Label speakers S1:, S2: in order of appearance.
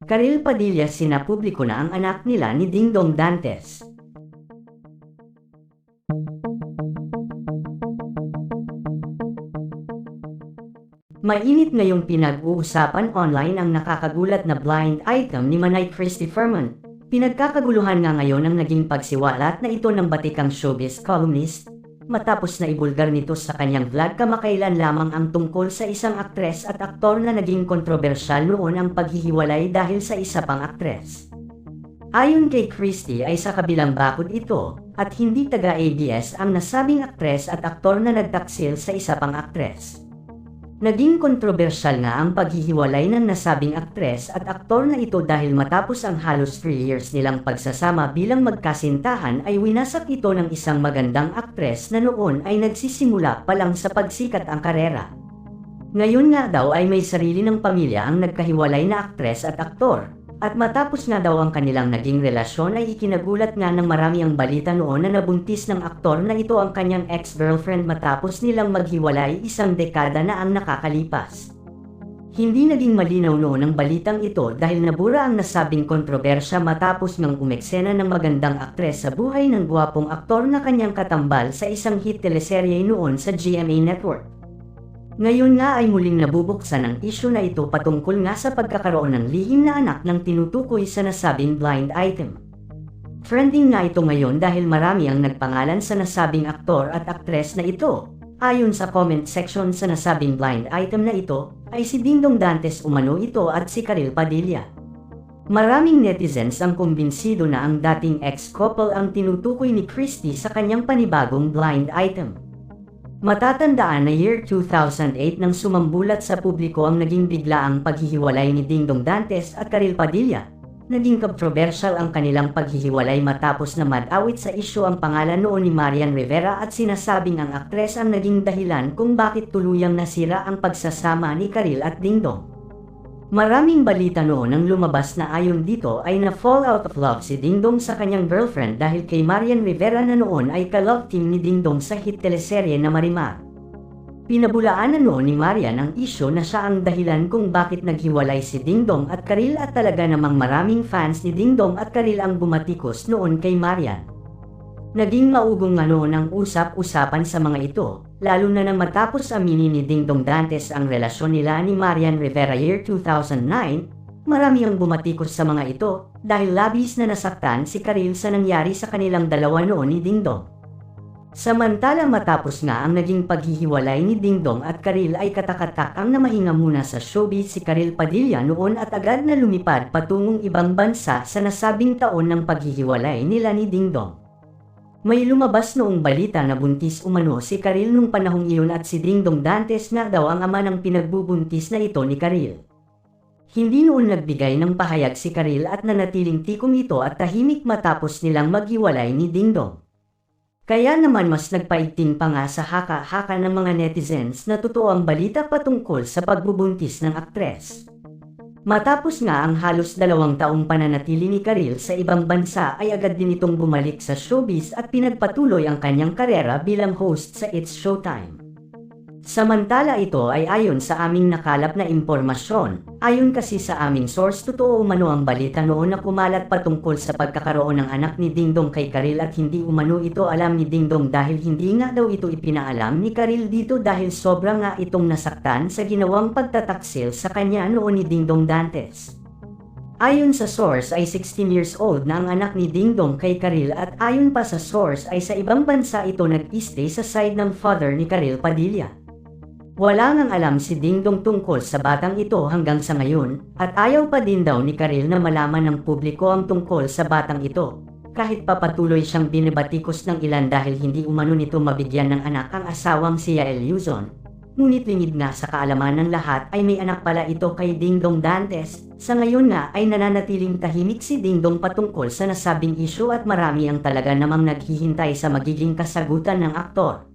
S1: Karil Padilla sinapubliko na ang anak nila ni Dingdong Dantes. Mainit ngayong pinag-uusapan online ang nakakagulat na blind item ni Manay Christy Ferman. Pinagkakaguluhan nga ngayon ang naging pagsiwalat na ito ng batikang showbiz columnist matapos na ibulgar nito sa kanyang vlog kamakailan lamang ang tungkol sa isang aktres at aktor na naging kontrobersyal noon ang paghihiwalay dahil sa isa pang aktres. Ayon kay Christy ay sa kabilang bakod ito at hindi taga-ABS ang nasabing aktres at aktor na nagtaksil sa isa pang aktres. Naging kontrobersyal nga ang paghihiwalay ng nasabing aktres at aktor na ito dahil matapos ang halos 3 years nilang pagsasama bilang magkasintahan ay winasak ito ng isang magandang aktres na noon ay nagsisimula pa lang sa pagsikat ang karera. Ngayon nga daw ay may sarili ng pamilya ang nagkahiwalay na aktres at aktor. At matapos nga daw ang kanilang naging relasyon ay ikinagulat nga ng marami ang balita noon na nabuntis ng aktor na ito ang kanyang ex-girlfriend matapos nilang maghiwalay 1 dekada na ang nakakalipas. Hindi naging malinaw noon ang balitang ito dahil nabura ang nasabing kontrobersya matapos ngang umeksena ng magandang aktres sa buhay ng gwapong aktor na kanyang katambal sa isang hit teleserye noon sa GMA Network. Ngayon nga ay muling nabubuksan ang isyu na ito patungkol nga sa pagkakaroon ng lihim na anak ng tinutukoy sa nasabing blind item. Trending nga ito ngayon dahil marami ang nagpangalan sa nasabing aktor at aktres na ito. Ayon sa comment section sa nasabing blind item na ito, ay si Dingdong Dantes umano ito at si Karil Padilla. Maraming netizens ang kumbinsido na ang dating ex-couple ang tinutukoy ni Christy sa kanyang panibagong blind item. Matatandaan na year 2008 nang sumambulat sa publiko ang naging biglaang paghihiwalay ni Dingdong Dantes at Karil Padilla. Naging kontrobersyal ang kanilang paghihiwalay matapos na madawit sa isyu ang pangalan noon ni Marian Rivera at sinasabing ang aktres ang naging dahilan kung bakit tuluyang nasira ang pagsasama ni Karil at Dingdong. Maraming balita noon ang lumabas na ayon dito ay na-fall out of love si Dingdong sa kanyang girlfriend dahil kay Marian Rivera na noon ay ka-love team ni Dingdong sa hit teleserye na Marimar. Pinabulaan na noon ni Marian ang isyo na siya ang dahilan kung bakit naghiwalay si Dingdong at Karil at talaga namang maraming fans ni Dingdong at Karil ang bumatikos noon kay Marian. Naging maugong nga noon ang usap-usapan sa mga ito, lalo na nang matapos aminin ni Dingdong Dantes ang relasyon nila ni Marian Rivera year 2009, marami ang bumatikos sa mga ito dahil labis na nasaktan si Karil sa nangyari sa kanilang dalawa noon ni Dingdong. Samantala matapos nga ang naging paghihiwalay ni Dingdong at Karil ay katakatakang na mahinga muna sa showbiz si Karil Padilla noon at agad na lumipad patungong ibang bansa sa nasabing taon ng paghihiwalay nila ni Dingdong. May lumabas noong balita na buntis umano si Karil nung panahong iyon at si Dingdong Dantes nga daw ang ama ng pinagbubuntis na ito ni Karil. Hindi noon nagbigay ng pahayag si Karil at nanatiling tikom ito at tahimik matapos nilang maghiwalay ni Dingdong. Kaya naman mas nagpaigting pa nga sa haka-haka ng mga netizens na totoo ang balita patungkol sa pagbubuntis ng aktres. Matapos nga ang halos 2 taong pananatili ni Karil sa ibang bansa ay agad din itong bumalik sa showbiz at pinagpatuloy ang kanyang karera bilang host sa It's Showtime. Samantala ito ay ayon sa aming nakalap na impormasyon. Ayon kasi sa aming source, totoo umano ang balita noon na kumalat patungkol sa pagkakaroon ng anak ni Dingdong kay Karil at hindi umano ito alam ni Dingdong dahil hindi nga daw ito ipinaalam ni Karil dito dahil sobra nga itong nasaktan sa ginawang pagtataksil sa kanya noon ni Dingdong Dantes. Ayon sa source ay 16 years old na ang anak ni Dingdong kay Karil at ayon pa sa source ay sa ibang bansa ito nag-stay sa side ng father ni Karil Padilla. Wala ngang alam si Dingdong tungkol sa batang ito hanggang sa ngayon, at ayaw pa din daw ni Karil na malaman ng publiko ang tungkol sa batang ito, kahit papatuloy siyang binibatikos ng ilan dahil hindi umano nito mabigyan ng anak ang asawang si Yael Luzon. Ngunit lingid nga sa kaalaman ng lahat ay may anak pala ito kay Dingdong Dantes. Sa ngayon nga ay nananatiling tahimik si Dingdong patungkol sa nasabing isyu at marami ang talaga namang naghihintay sa magiging kasagutan ng aktor.